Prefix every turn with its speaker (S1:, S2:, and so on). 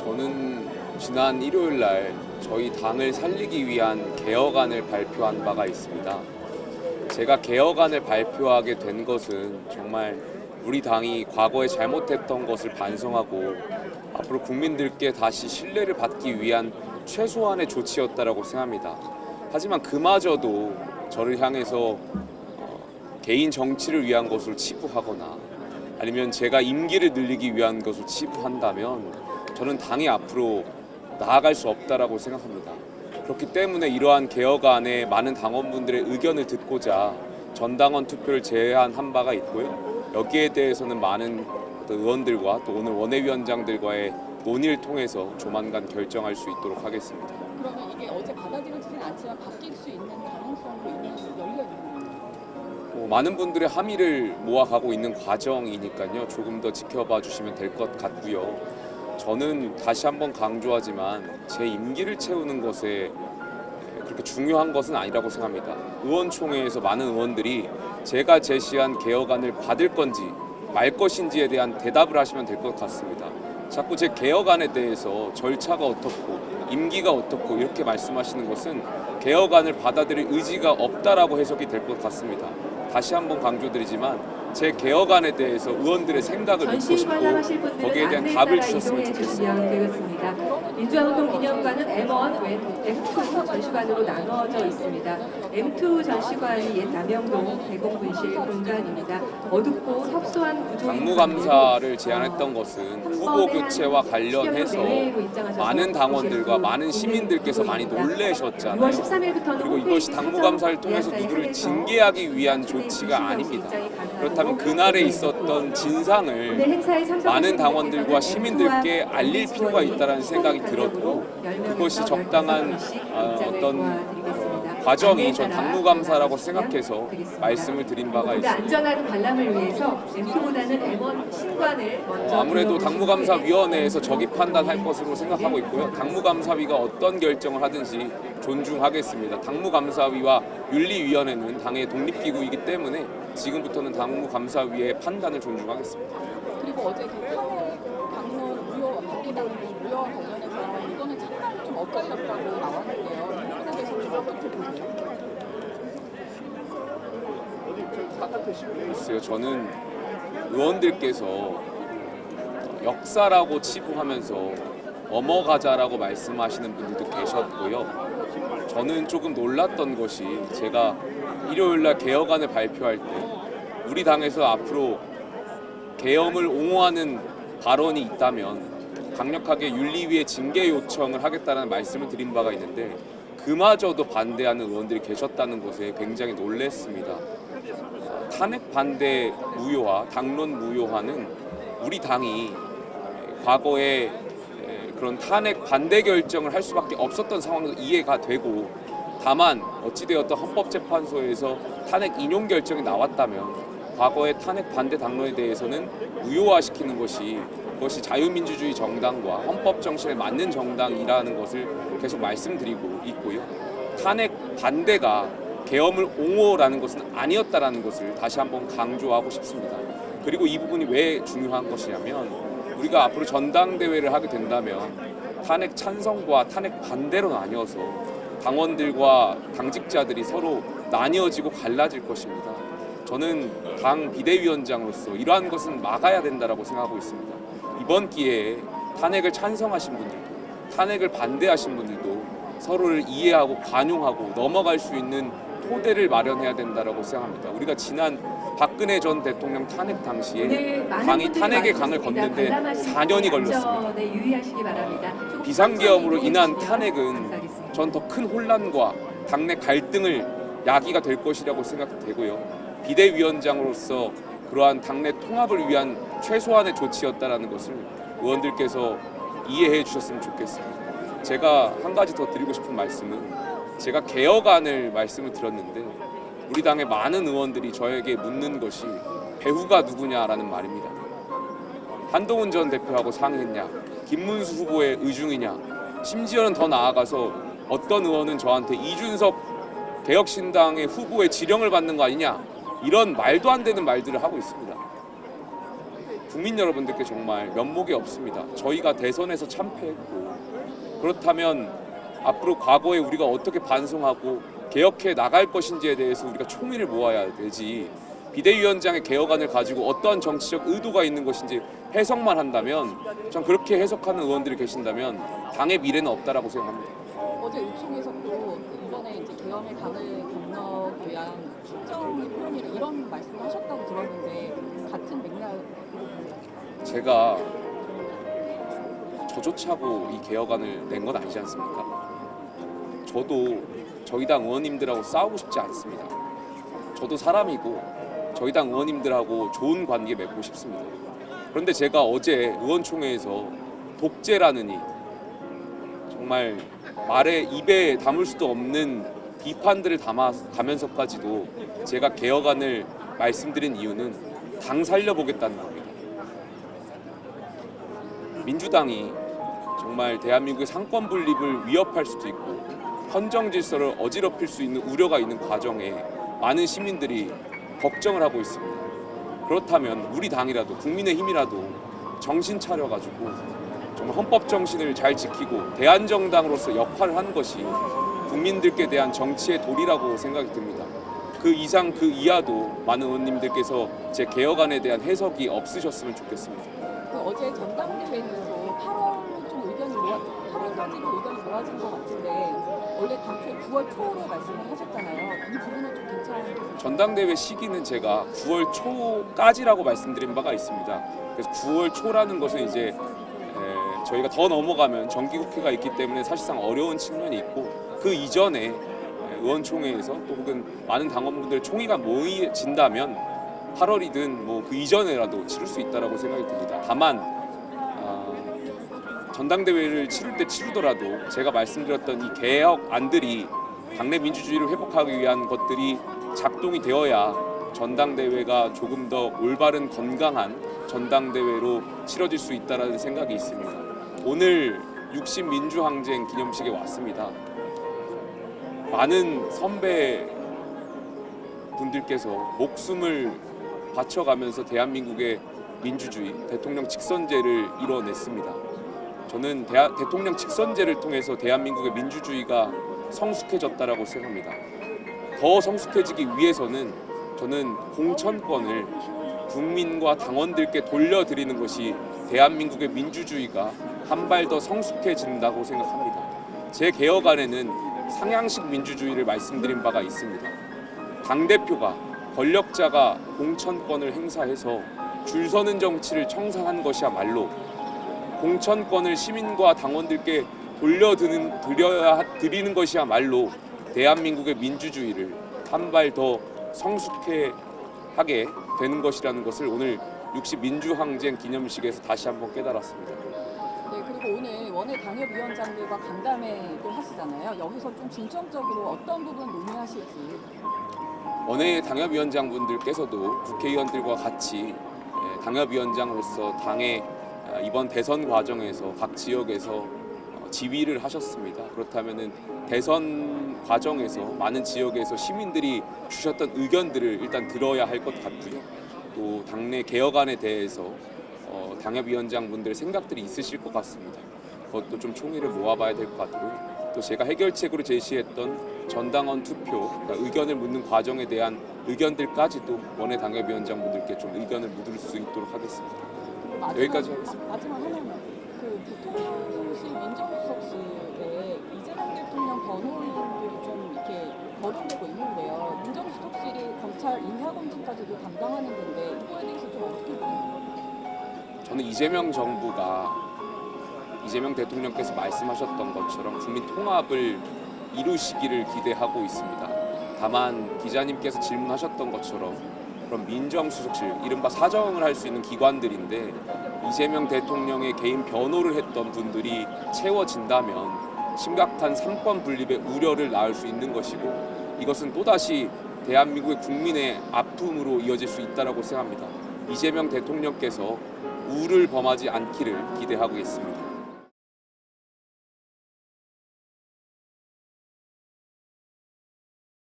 S1: 저는 지난 일요일 날 저희 당을 살리기 위한 개혁안을 발표한 바가 있습니다. 제가 개혁안을 발표하게 된 것은 정말 우리 당이 과거에 잘못했던 것을 반성하고 앞으로 국민들께 다시 신뢰를 받기 위한 최소한의 조치였다라고 생각합니다. 하지만 그마저도 저를 향해서 개인 정치를 위한 것으로 치부하거나 아니면 제가 임기를 늘리기 위한 것을 치부한다면 저는 당이 앞으로 나아갈 수 없다라고 생각합니다. 그렇기 때문에 이러한 개혁안에 많은 당원분들의 의견을 듣고자 전당원 투표를 제안한 바가 있고요. 여기에 대해서는 많은 의원들과 또 오늘 원내위원장들과의 논의를 통해서 조만간 결정할 수 있도록 하겠습니다.
S2: 그러면 이게 어제 받아들여지진 않지만 바뀔 수 있는 가능성도 열려 있는 건가요?
S1: 많은 분들의 함의를 모아가고 있는 과정이니까요. 조금 더 지켜봐 주시면 될 것 같고요. 저는 다시 한번 강조하지만 제 임기를 채우는 것에 그렇게 중요한 것은 아니라고 생각합니다. 의원총회에서 많은 의원들이 제가 제시한 개혁안을 받을 건지 말 것인지에 대한 대답을 하시면 될 것 같습니다. 자꾸 제 개혁안에 대해서 절차가 어떻고 임기가 어떻고 이렇게 말씀하시는 것은 개혁안을 받아들일 의지가 없다라고 해석이 될 것 같습니다. 다시 한번 강조드리지만 제 개혁안에 대해서 의원들의 생각을 묻고 싶고 거기에 대한 답을 주셨으면 좋겠습니다.
S3: 민주화운동 기념관은 M1, M2 전시관으로 나누어져 있습니다. M2 전시관이 옛 남영동 대공분실 공간입니다. 어둡고 협소한 구조인
S1: 당무감사를 제안했던 것은 후보 교체와 관련해서 많은 당원들과 많은 시민들께서 많이 놀라셨잖아요.
S3: 6월 13일부터는
S1: 그리고 이것이 당무감사를 통해서 누구를 징계하기 위한 조치가 아닙니다. 그렇다면 그날에 있었던 진상을 많은 당원들과 시민들께 알릴 필요가 있다는 생각이 들었고 그것이 적당한 어떤 과정이 전 당무감사라고 생각해서 말씀을 드린 바가 있습니다.
S3: 안전한 관람을 위해서 M2보다는 M1 신관을 먼저
S1: 아무래도 당무감사위원회에서 적이 판단할 것으로 생각하고 있고요. 당무감사위가 어떤 결정을 하든지 존중하겠습니다. 당무감사위와 윤리위원회는 당의 독립기구이기 때문에 지금부터는 당무감사위의 판단을 존중하겠습니다.
S2: 그리고 어제 그 탄핵 당론 무효 바뀌다는 무효와 관련해서 이거는 상당히 좀 엇갈렸다고 나왔는데요. 이 부분에 대해서 어떻게 보세요?
S1: 글쎄요, 저는 의원들께서 역사라고 치부하면서 넘어가자라고 말씀하시는 분들도 계셨고요. 저는 조금 놀랐던 것이 제가 일요일날 개혁안을 발표할 때 우리 당에서 앞으로 계엄을 옹호하는 발언이 있다면 강력하게 윤리위에 징계 요청을 하겠다는 말씀을 드린 바가 있는데 그마저도 반대하는 의원들이 계셨다는 것에 굉장히 놀랐습니다. 탄핵 반대 무효화, 당론 무효화는 우리 당이 과거에 그런 탄핵 반대 결정을 할 수밖에 없었던 상황도 이해가 되고 다만 어찌되었던 헌법재판소에서 탄핵 인용 결정이 나왔다면 과거의 탄핵 반대 당론에 대해서는 무효화시키는 것이 그것이 자유민주주의 정당과 헌법 정신에 맞는 정당이라는 것을 계속 말씀드리고 있고요. 탄핵 반대가 계엄을 옹호라는 것은 아니었다라는 것을 다시 한번 강조하고 싶습니다. 그리고 이 부분이 왜 중요한 것이냐면 우리가 앞으로 전당대회를 하게 된다면 탄핵 찬성과 탄핵 반대로 나뉘어서 당원들과 당직자들이 서로 나뉘어지고 갈라질 것입니다. 저는 당 비대위원장으로서 이러한 것은 막아야 된다고 생각하고 있습니다. 이번 기회에 탄핵을 찬성하신 분들도 탄핵을 반대하신 분들도 서로를 이해하고 관용하고 넘어갈 수 있는 토대를 마련해야 된다고 생각합니다. 우리가 지난 박근혜 전 대통령 탄핵 당시에 당이 탄핵의 강을 걷는데 4년이 걸렸습니다.
S3: 유의하시기 바랍니다.
S1: 비상계엄으로 인한 탄핵은 전 더 큰 혼란과 당내 갈등을 야기가 될 것이라고 생각되고요. 비대위원장으로서 그러한 당내 통합을 위한 최소한의 조치였다라는 것을 의원들께서 이해해 주셨으면 좋겠습니다. 제가 한 가지 더 드리고 싶은 말씀은 제가 개혁안을 말씀을 드렸는데 우리 당의 많은 의원들이 저에게 묻는 것이 배후가 누구냐라는 말입니다. 한동훈 전 대표하고 상의했냐, 김문수 후보의 의중이냐, 심지어는 더 나아가서 어떤 의원은 저한테 이준석 개혁신당의 후보의 지령을 받는 거 아니냐 이런 말도 안 되는 말들을 하고 있습니다. 국민 여러분들께 정말 면목이 없습니다. 저희가 대선에서 참패했고, 그렇다면 앞으로 과거에 우리가 어떻게 반성하고 개혁해 나갈 것인지에 대해서 우리가 총의를 모아야 되지, 비대위원장의 개혁안을 가지고 어떠한 정치적 의도가 있는 것인지 해석만 한다면, 전 그렇게 해석하는 의원들이 계신다면 당의 미래는 없다라고 생각합니다.
S2: 어제 의총에서 또 이번에 이제 개헌의 강을 건너기 위한 충정의 표현이라 이런 말씀을 하셨다고 들었는데 같은 맥락.
S1: 제가 저조차고 이 개혁안을 낸 건 아니지 않습니까? 저도 저희 당 의원님들하고 싸우고 싶지 않습니다. 저도 사람이고 저희 당 의원님들하고 좋은 관계 맺고 싶습니다. 그런데 제가 어제 의원총회에서 독재라느니 정말 말에 입에 담을 수도 없는 비판들을 담아가면서까지도 제가 개혁안을 말씀드린 이유는 당 살려보겠다는 겁니다. 민주당이 정말 대한민국의 상권 분립을 위협할 수도 있고 헌정 질서를 어지럽힐 수 있는 우려가 있는 과정에 많은 시민들이 걱정을 하고 있습니다. 그렇다면 우리 당이라도 국민의힘이라도 정신 차려가지고 정말 헌법 정신을 잘 지키고 대한정당으로서 역할을 하는 것이 국민들께 대한 정치의 도리라고 생각이 듭니다. 그 이상 그 이하도 많은 의원님들께서 제 개혁안에 대한 해석이 없으셨으면 좋겠습니다.
S2: 그 어제 전당대회에서 8월까지도 의견이 모아진 것 같은데 원래 당초에 9월 초로 말씀을 하셨잖아요. 이 부분은 좀 괜찮은지.
S1: 전당대회 시기는 제가 9월 초까지라고 말씀드린 바가 있습니다. 그래서 9월 초라는 것은 이제 저희가 더 넘어가면 정기국회가 있기 때문에 사실상 어려운 측면이 있고, 그 이전에 의원총회에서 또 혹은 많은 당원분들 총의가 모이진다면 8월이든 뭐 그 이전에라도 치를 수 있다라고 생각이 듭니다. 다만 전당대회를 치를 때 치르더라도 제가 말씀드렸던 이 개혁안들이 당내 민주주의를 회복하기 위한 것들이 작동이 되어야 전당대회가 조금 더 올바른 건강한 전당대회로 치러질 수 있다는 생각이 있습니다. 오늘 60민주항쟁 기념식에 왔습니다. 많은 선배 분들께서 목숨을 바쳐가면서 대한민국의 민주주의, 대통령 직선제를 이뤄냈습니다. 저는 대통령 직선제를 통해서 대한민국의 민주주의가 성숙해졌다라고 생각합니다. 더 성숙해지기 위해서는 저는 공천권을 국민과 당원들께 돌려드리는 것이 대한민국의 민주주의가 한 발 더 성숙해진다고 생각합니다. 제 개혁안에는 상향식 민주주의를 말씀드린 바가 있습니다. 당대표가, 권력자가 공천권을 행사해서 줄 서는 정치를 청산한 것이야말로 공천권을 시민과 당원들께 돌려드리는 것이야말로 대한민국의 민주주의를 한 발 더 성숙해 하게 되는 것이라는 것을 오늘 60민주항쟁 기념식에서 다시 한번 깨달았습니다.
S2: 네, 그리고 오늘 원외 당협위원장들과 간담회도 하시잖아요. 여기서 좀 중점적으로 어떤 부분 논의하실지.
S1: 원외 당협위원장분들께서도 국회의원들과 같이 당협위원장으로서 당의 이번 대선 과정에서 각 지역에서 지휘를 하셨습니다. 그렇다면은 대선 과정에서 많은 지역에서 시민들이 주셨던 의견들을 일단 들어야 할 것 같고요. 또 당내 개혁안에 대해서 당협위원장분들 생각들이 있으실 것 같습니다. 그것도 좀 총의를 모아봐야 될 것 같고요. 또 제가 해결책으로 제시했던 전당원 투표, 그러니까 의견을 묻는 과정에 대한 의견들까지도 원외 당협위원장분들께 좀 의견을 묻을 수 있도록 하겠습니다. 여기까지 하겠습니다.
S2: 마지막 하나는 그 대통령실 민정수석실에 이재명 대통령 번호들이 좀 이렇게 거론되고 있는데요. 민정수석실이 검찰 인사검증까지도 담당하는 건데 이거에 대해서 좀 어떻게 보나요?
S1: 저는 이재명 정부가 이재명 대통령께서 말씀하셨던 것처럼 국민 통합을 이루시기를 기대하고 있습니다. 다만 기자님께서 질문하셨던 것처럼 그런 민정수석실, 이른바 사정을 할 수 있는 기관들인데 이재명 대통령의 개인 변호를 했던 분들이 채워진다면 심각한 삼권 분립의 우려를 낳을 수 있는 것이고, 이것은 또다시 대한민국의 국민의 아픔으로 이어질 수 있다고 생각합니다. 이재명 대통령께서 우를 범하지 않기를 기대하고 있습니다.